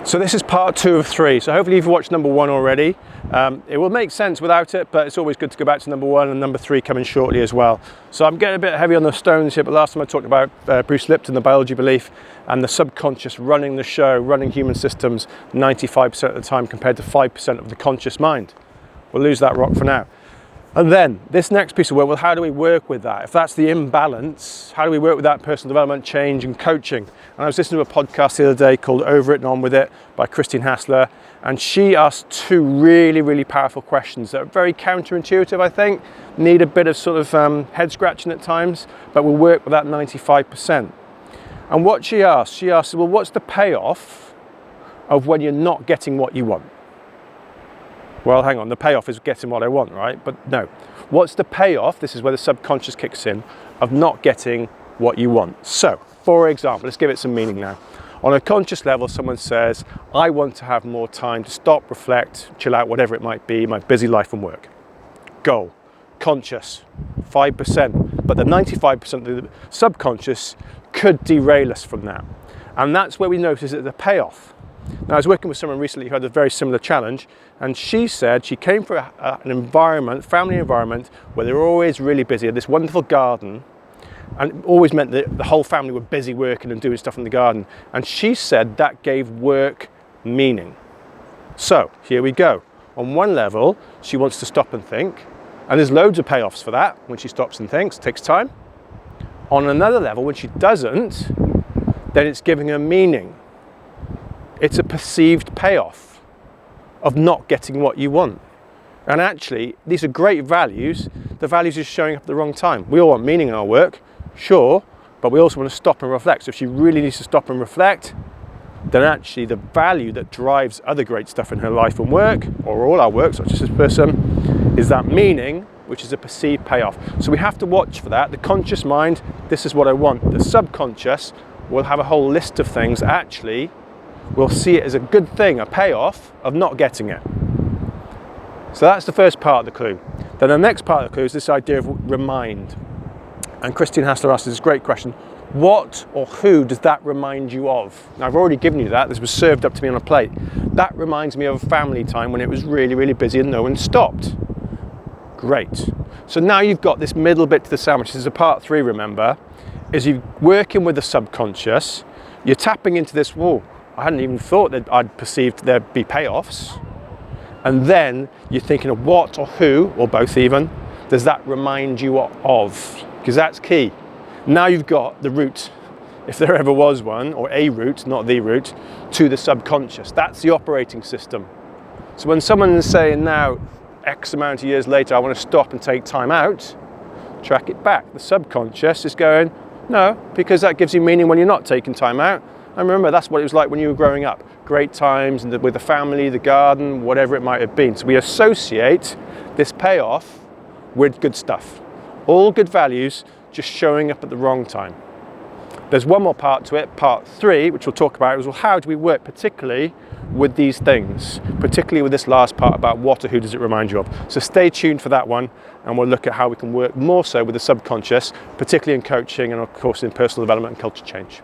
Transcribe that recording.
So this is part 2 of 3. So hopefully you've watched number 1 already. It will make sense without it, but it's always good to go back to number 1 and number 3 coming shortly as well. So I'm getting a bit heavy on the stones here, but last time I talked about Bruce Lipton, the biology belief, and the subconscious running the show, running human systems 95% of the time compared to 5% of the conscious mind. We'll lose that rock for now. And then this next piece of work, well, how do we work with that? If that's the imbalance, how do we work with that personal development, change and coaching? And I was listening to a podcast the other day called Over It and On With It by Christine Hassler. And she asked 2 really, really powerful questions that are very counterintuitive, I think, need a bit of sort of head scratching at times, but will work with that 95%. And what she asked, well, what's the payoff of when you're not getting what you want? Well, hang on, the payoff is getting what I want, right? But no. What's the payoff, this is where the subconscious kicks in, of not getting what you want? So, for example, let's give it some meaning now. On a conscious level, someone says, I want to have more time to stop, reflect, chill out, whatever it might be, my busy life and work. Goal, conscious, 5%. But the 95% of the subconscious could derail us from that. And that's where we notice that the payoff. Now, I was working with someone recently who had a very similar challenge, and she said she came from an environment, family environment, where they were always really busy, had this wonderful garden, and it always meant that the whole family were busy working and doing stuff in the garden. And she said that gave work meaning. So, here we go. On one level, she wants to stop and think, and there's loads of payoffs for that when she stops and thinks, it takes time. On another level, when she doesn't, then it's giving her meaning. It's a perceived payoff of not getting what you want. And actually, these are great values. The values are showing up at the wrong time. We all want meaning in our work, sure, but we also want to stop and reflect. So if she really needs to stop and reflect, then actually the value that drives other great stuff in her life and work, or all our work, not just this person, is that meaning, which is a perceived payoff. So we have to watch for that. The conscious mind, this is what I want. The subconscious will have a whole list of things actually we'll see it as a good thing, a payoff of not getting it. So that's the first part of the clue. Then the next part of the clue is this idea of remind. And Christine Hassler asked this great question, what or who does that remind you of? Now, I've already given you that, this was served up to me on a plate. That reminds me of a family time when it was really, really busy and no one stopped. Great. So now you've got this middle bit to the sandwich. This is a part 3, remember, is you're working with the subconscious, you're tapping into this, whoa, I hadn't even thought that I'd perceived there'd be payoffs. And then you're thinking of what or who, or both even, does that remind you of? Because that's key. Now you've got the route, if there ever was one, or a route, not the route, to the subconscious. That's the operating system. So when someone is saying now, X amount of years later, I want to stop and take time out, track it back. The subconscious is going, no, because that gives you meaning when you're not taking time out. And remember, that's what it was like when you were growing up. Great times and with the family, the garden, whatever it might have been. So we associate this payoff with good stuff. All good values, just showing up at the wrong time. There's one more part to it, part 3, which we'll talk about, is well, how do we work particularly with these things, particularly with this last part about what or who does it remind you of. So stay tuned for that one, and we'll look at how we can work more so with the subconscious, particularly in coaching and of course in personal development and culture change.